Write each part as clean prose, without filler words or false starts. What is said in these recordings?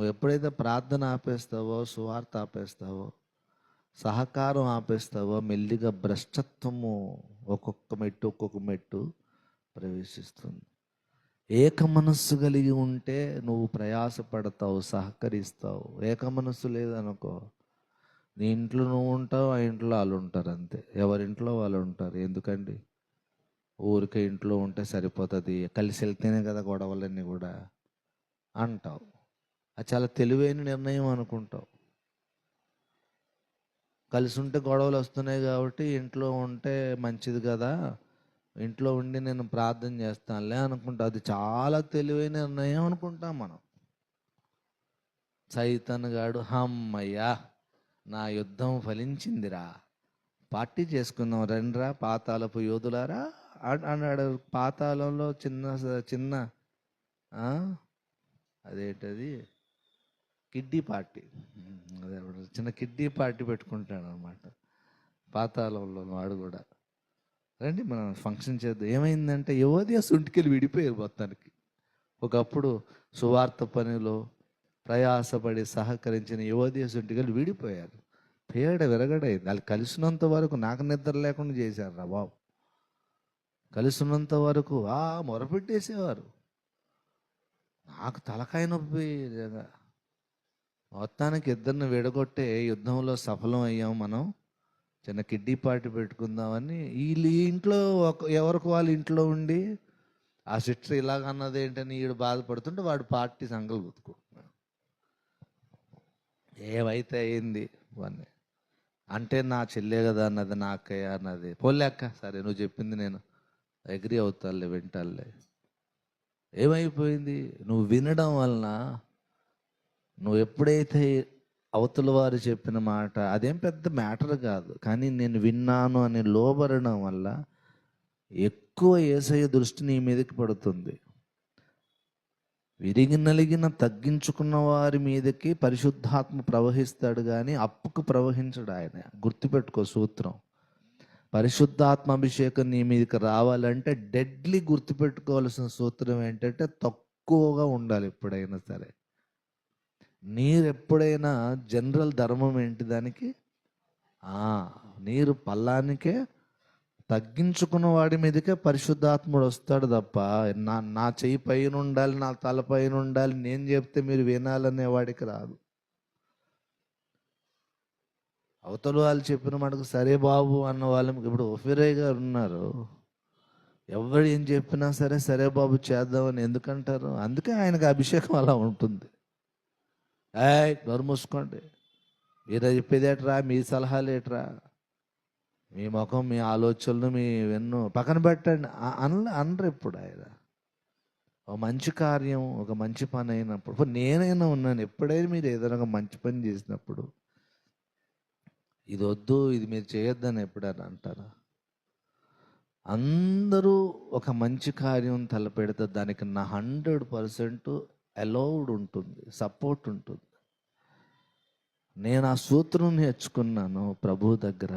నువ్వు ఎప్పుడైతే ప్రార్థన ఆపేస్తావో, సువార్త ఆపేస్తావో, సహకారం ఆపేస్తావో, మెల్లిగా భ్రష్టత్వము ఒక్కొక్క మెట్టు ప్రవేశిస్తుంది. ఏక మనస్సు కలిగి ఉంటే నువ్వు ప్రయాసపడతావు, సహకరిస్తావు. ఏక మనస్సు లేదనుకో, నీ ఇంట్లో నువ్వు ఉంటావు, ఆ ఇంట్లో వాళ్ళు ఉంటారు, అంతే. ఎవరింట్లో వాళ్ళు ఉంటారు. ఎందుకండి? ఊరికే ఇంట్లో ఉంటే సరిపోతుంది, కలిసి వెళ్తేనే కదా గొడవలన్నీ కూడా అంటావు. అది చాలా తెలివైన నిర్ణయం అనుకుంటావు. కలిసి ఉంటే గొడవలు వస్తున్నాయి కాబట్టి ఇంట్లో ఉంటే మంచిది కదా, ఇంట్లో ఉండి నేను ప్రార్థన చేస్తానులే అనుకుంటా. అది చాలా తెలివైన నిర్ణయం అనుకుంటాం మనం. సైతాన్ గాడు, హమ్మయ్యా నా యుద్ధం ఫలించిందిరా, పార్టీ చేసుకుందాం రండిరా పాతాళపు యోధులారా అన్నాడు. పాతాళంలో చిన్న అదేంటది, కిడ్డీ పార్టీ, అదే చిన్న కిడ్డీ పార్టీ పెట్టుకుంటాడు అనమాట పాతాళంలో. వాడు కూడా రండి మనం ఫంక్షన్ చేద్దాం. ఏమైందంటే యువతి సుంటికెళ్ళి విడిపోయారు మొత్తానికి. ఒకప్పుడు సువార్త పనిలో ప్రయాసపడి సహకరించిన యువతి సుంటికెళ్ళి విడిపోయారు. పేడ విరగడైంది. వాళ్ళు కలిసినంత వరకు నాకు నిద్ర లేకుండా చేశారు రా బాబు. కలిసినంత వరకు మొరపెట్టేసేవారు. నాకు తలకాయ నొప్పి. మొత్తానికి ఇద్దరిని విడగొట్టే యుద్ధంలో సఫలం అయ్యాం మనం. చిన్న కిడ్డీ పార్టీ పెట్టుకుందామని వీళ్ళు ఇంట్లో ఎవరికి వాళ్ళ ఇంట్లో ఉండి ఆ సిస్టర్ ఇలాగన్నది ఏంటని వీడు బాధపడుతుంటే వాడు పార్టీ సంగలు గుర్తుకుంటున్నాడు. ఏమైతే అయింది వాడిని అంటే, నా చెల్లే కదా అన్నది, నా అక్కయ్య అన్నది. పోలే అక్క, సరే నువ్వు చెప్పింది నేను అగ్రి అవుతాలే, వింటాలే. ఏమైపోయింది? నువ్వు వినడం వలన, నువ్వు ఎప్పుడైతే అవతల వారు చెప్పిన మాట అదేం పెద్ద మ్యాటర్ కాదు, కానీ నేను విన్నాను అని లోబడడం వల్ల ఎక్కువ యేసయ్య దృష్టి నీ మీదకి పడుతుంది. విరిగి నలిగిన తగ్గించుకున్న వారి మీదకి పరిశుద్ధాత్మ ప్రవహిస్తాడు, కానీ అప్పుకు ప్రవహించడు ఆయన. గుర్తుపెట్టుకో సూత్రం. పరిశుద్ధాత్మ అభిషేకం నీ మీదకి రావాలంటే డెడ్లీ గుర్తుపెట్టుకోవాల్సిన సూత్రం ఏంటంటే తక్కువగా ఉండాలి ఎప్పుడైనా సరే. నీరు ఎప్పుడైనా జనరల్ ధర్మం ఏంటి దానికి? నీరు పల్లానికే, తగ్గించుకున్న వాడి మీదకే పరిశుద్ధాత్ముడు వస్తాడు తప్ప నా చెయ్యి పైన ఉండాలి, నా తల పైన ఉండాలి, నేను చెప్తే మీరు వినాలనే వాడికి రాదు. అవతల వాళ్ళు చెప్పిన మాటకు సరే బాబు అన్న వాళ్ళకి, ఇప్పుడు ఒఫిరయ్య గారు ఉన్నారు, ఎవరు ఏం చెప్పినా సరే సరే బాబు చేద్దామని ఎందుకంటారు? అందుకే ఆయనకు అభిషేకం అలా ఉంటుంది. నోరు మూసుకోండి, మీరు చెప్పేది ఏట్రా, మీ సలహాలు ఏట్రా, మీ ముఖం, మీ ఆలోచనలు, మీ వెన్ను పక్కన పెట్టండి అనరు ఎప్పుడు. ఆయన ఒక మంచి కార్యం, ఒక మంచి పని అయినప్పుడు, నేనైనా ఉన్నాను, ఎప్పుడైనా మీరు ఏదైనా ఒక మంచి పని చేసినప్పుడు ఇది వద్దు, ఇది మీరు చేయొద్దని ఎప్పుడైనా అంటారా? అందరూ ఒక మంచి కార్యం తలపెడితే దానికి నా 100% అలౌడ్ ఉంటుంది, సపోర్ట్ ఉంటుంది. నేను ఆ సూత్రం నేర్చుకున్నాను ప్రభు దగ్గర.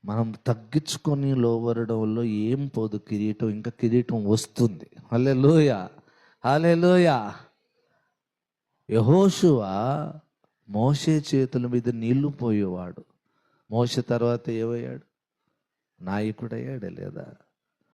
మనం తగ్గించుకొని లోబడడంలో ఏం పోదు, కిరీటం ఇంకా కిరీటం వస్తుంది. హల్లెలూయా, హల్లెలూయా. యెహోషువ మోషే చేతుల మీద నీళ్లు పోయేవాడు. మోషే తర్వాత ఏమయ్యాడు? నాయకుడయ్యాడు లేదా?